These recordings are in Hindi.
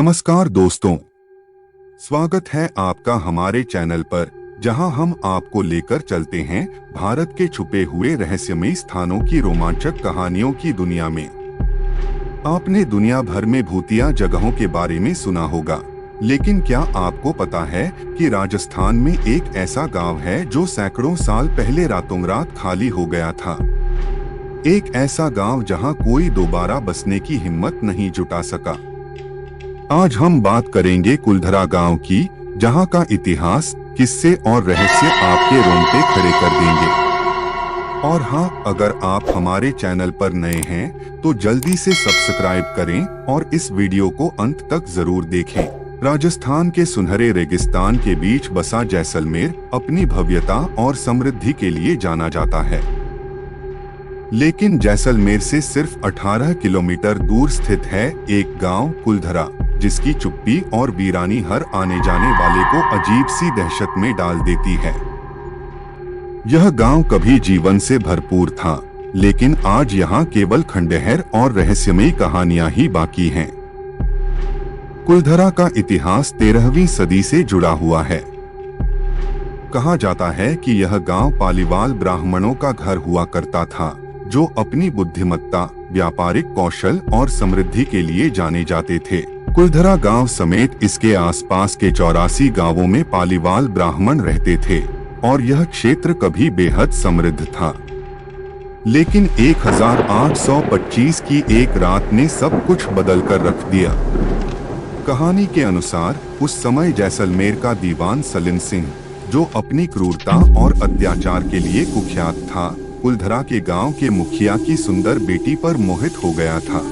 नमस्कार दोस्तों, स्वागत है आपका हमारे चैनल पर, जहां हम आपको लेकर चलते हैं भारत के छुपे हुए रहस्यमयी स्थानों की रोमांचक कहानियों की दुनिया में। आपने दुनिया भर में भूतिया जगहों के बारे में सुना होगा, लेकिन क्या आपको पता है कि राजस्थान में एक ऐसा गांव है जो सैकड़ों साल पहले रातों रात खाली हो गया था। एक ऐसा गांव जहां कोई दोबारा बसने की हिम्मत नहीं जुटा सका। आज हम बात करेंगे कुलधरा गांव की, जहां का इतिहास, किस्से और रहस्य आपके रोंगटे खड़े कर देंगे। और हाँ, अगर आप हमारे चैनल पर नए हैं तो जल्दी से सब्सक्राइब करें और इस वीडियो को अंत तक जरूर देखें। राजस्थान के सुनहरे रेगिस्तान के बीच बसा जैसलमेर अपनी भव्यता और समृद्धि के लिए जाना जाता है, लेकिन जैसलमेर से सिर्फ 18 किलोमीटर दूर स्थित है एक गांव कुलधरा, जिसकी चुप्पी और वीरानी हर आने जाने वाले को अजीब सी दहशत में डाल देती है। यह गांव कभी जीवन से भरपूर था, लेकिन आज यहाँ केवल खंडहर और रहस्यमयी कहानियां ही बाकी हैं। कुलधरा का इतिहास 13वीं सदी से जुड़ा हुआ है। कहा जाता है कि यह गांव पालीवाल ब्राह्मणों का घर हुआ करता था, जो अपनी बुद्धिमत्ता, व्यापारिक कौशल और समृद्धि के लिए जाने जाते थे। कुलधरा गांव समेत इसके आसपास के 84 गांवों में पालीवाल ब्राह्मण रहते थे और यह क्षेत्र कभी बेहद समृद्ध था। लेकिन 1825 की एक रात ने सब कुछ बदल कर रख दिया। कहानी के अनुसार उस समय जैसलमेर का दीवान सलिम सिंह, जो अपनी क्रूरता और अत्याचार के लिए कुख्यात था, कुलधरा के गांव के मुखिया की सुंदर बेटी पर मोहित हो गया था।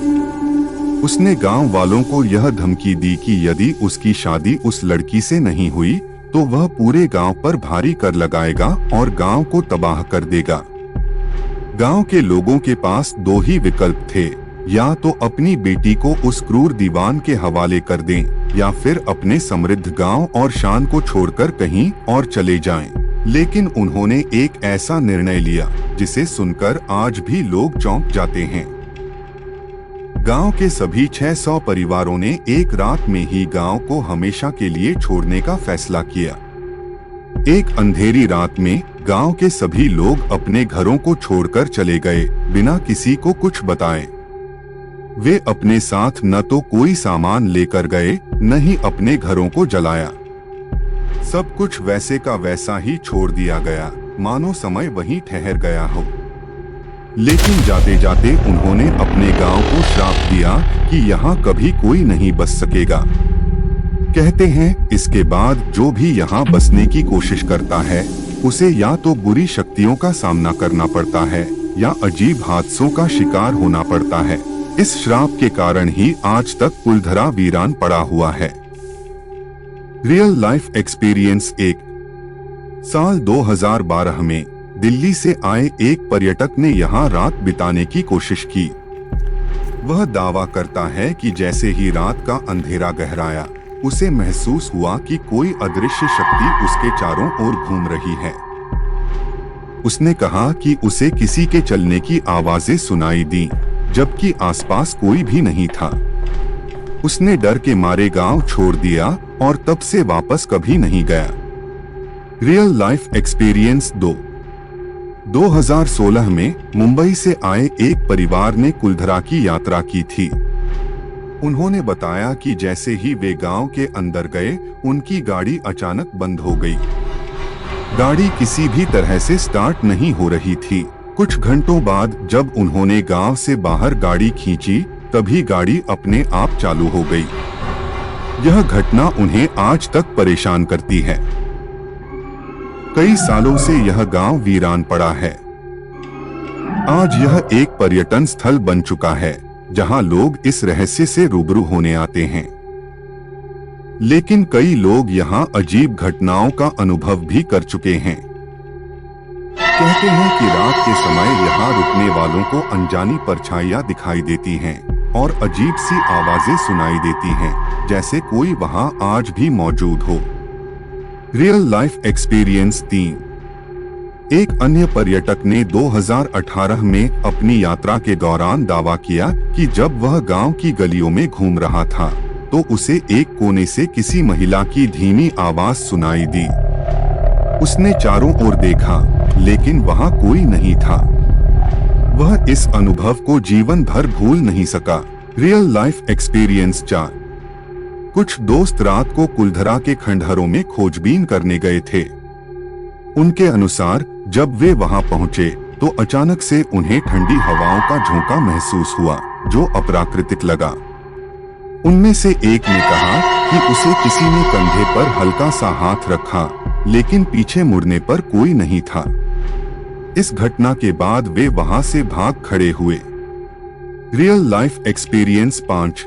उसने गांव वालों को यह धमकी दी कि यदि उसकी शादी उस लड़की से नहीं हुई तो वह पूरे गांव पर भारी कर लगाएगा और गांव को तबाह कर देगा। गांव के लोगों के पास दो ही विकल्प थे, या तो अपनी बेटी को उस क्रूर दीवान के हवाले कर दें, या फिर अपने समृद्ध गांव और शान को छोड़कर कहीं और चले जाएं। लेकिन उन्होंने एक ऐसा निर्णय लिया जिसे सुनकर आज भी लोग चौंक जाते हैं। गांव के सभी 600 परिवारों ने एक रात में ही गांव को हमेशा के लिए छोड़ने का फैसला किया। एक अंधेरी रात में गांव के सभी लोग अपने घरों को छोड़कर चले गए, बिना किसी को कुछ बताए। वे अपने साथ न तो कोई सामान लेकर गए, न ही अपने घरों को जलाया। सब कुछ वैसे का वैसा ही छोड़ दिया गया, मानो समय वहीं ठहर गया हो। लेकिन जाते जाते उन्होंने अपने गांव को श्राप दिया कि यहाँ कभी कोई नहीं बस सकेगा। कहते हैं, इसके बाद जो भी यहाँ बसने की कोशिश करता है, उसे या तो बुरी शक्तियों का सामना करना पड़ता है या अजीब हादसों का शिकार होना पड़ता है। इस श्राप के कारण ही आज तक कुलधरा वीरान पड़ा हुआ है। Real life experience 1। साल 2012 में दिल्ली से आए एक पर्यटक ने यहाँ रात बिताने की कोशिश की। वह दावा करता है कि जैसे ही रात का अंधेरा गहराया, उसे महसूस हुआ कि कोई अदृश्य शक्ति उसके चारों ओर घूम रही है। उसने कहा कि उसे किसी के चलने की आवाजें सुनाई दी, जबकि आसपास कोई भी नहीं था। उसने डर के मारे गांव छोड़ दिया और तब से वापस कभी नहीं गया। Real life experience 2। 2016 में मुंबई से आए एक परिवार ने कुलधरा की यात्रा की थी। उन्होंने बताया कि जैसे ही वे गांव के अंदर गए, उनकी गाड़ी अचानक बंद हो गई। गाड़ी किसी भी तरह से स्टार्ट नहीं हो रही थी। कुछ घंटों बाद जब उन्होंने गांव से बाहर गाड़ी खींची, तभी गाड़ी अपने आप चालू हो गई। यह घटना उन्हें आज तक परेशान करती है। कई सालों से यह गांव वीरान पड़ा है। आज यह एक पर्यटन स्थल बन चुका है, जहां लोग इस रहस्य से रूबरू होने आते हैं। लेकिन कई लोग यहां अजीब घटनाओं का अनुभव भी कर चुके हैं। कहते हैं कि रात के समय यहां रुकने वालों को अनजानी परछाइयां दिखाई देती हैं और अजीब सी आवाजें सुनाई देती हैं, जैसे कोई वहां आज भी मौजूद हो। Real life experience 3। एक अन्य पर्यटक ने 2018 में अपनी यात्रा के दौरान दावा किया कि जब वह गांव की गलियों में घूम रहा था, तो उसे एक कोने से किसी महिला की धीमी आवाज सुनाई दी। उसने चारों ओर देखा, लेकिन वहां कोई नहीं था। वह इस अनुभव को जीवन भर भूल नहीं सका। Real life experience 4। कुछ दोस्त रात को कुलधरा के खंडहरों में खोजबीन करने गए थे। उनके अनुसार जब वे वहां पहुंचे तो अचानक से उन्हें ठंडी हवाओं का झोंका महसूस हुआ, जो अप्राकृतिक लगा। उनमें से एक ने कहा कि उसे किसी ने कंधे पर हल्का सा हाथ रखा, लेकिन पीछे मुड़ने पर कोई नहीं था। इस घटना के बाद वे वहां से भाग खड़े हुए। Real life experience 5।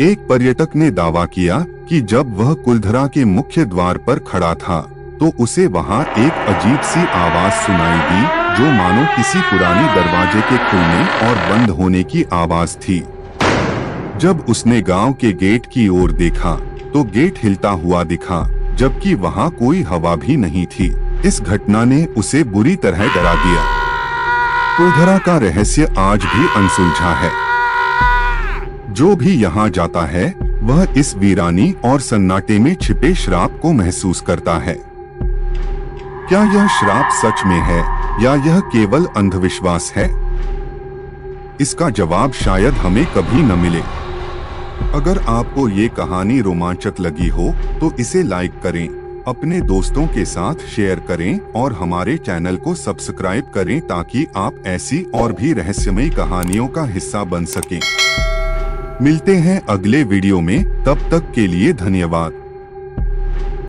एक पर्यटक ने दावा किया कि जब वह कुलधरा के मुख्य द्वार पर खड़ा था तो उसे वहां एक अजीब सी आवाज सुनाई दी, जो मानो किसी पुरानी दरवाजे के खुलने और बंद होने की आवाज थी। जब उसने गांव के गेट की ओर देखा तो गेट हिलता हुआ दिखा, जबकि वहां कोई हवा भी नहीं थी। इस घटना ने उसे बुरी तरह डरा दिया। कुलधरा का रहस्य आज भी अनसुलझा है। जो भी यहाँ जाता है वह इस वीरानी और सन्नाटे में छिपे श्राप को महसूस करता है। क्या यह श्राप सच में है या यह केवल अंधविश्वास है? इसका जवाब शायद हमें कभी न मिले। अगर आपको ये कहानी रोमांचक लगी हो तो इसे लाइक करें, अपने दोस्तों के साथ शेयर करें और हमारे चैनल को सब्सक्राइब करें ताकि आप ऐसी और भी रहस्यमयी कहानियों का हिस्सा बन सकें। मिलते हैं अगले वीडियो में, तब तक के लिए धन्यवाद।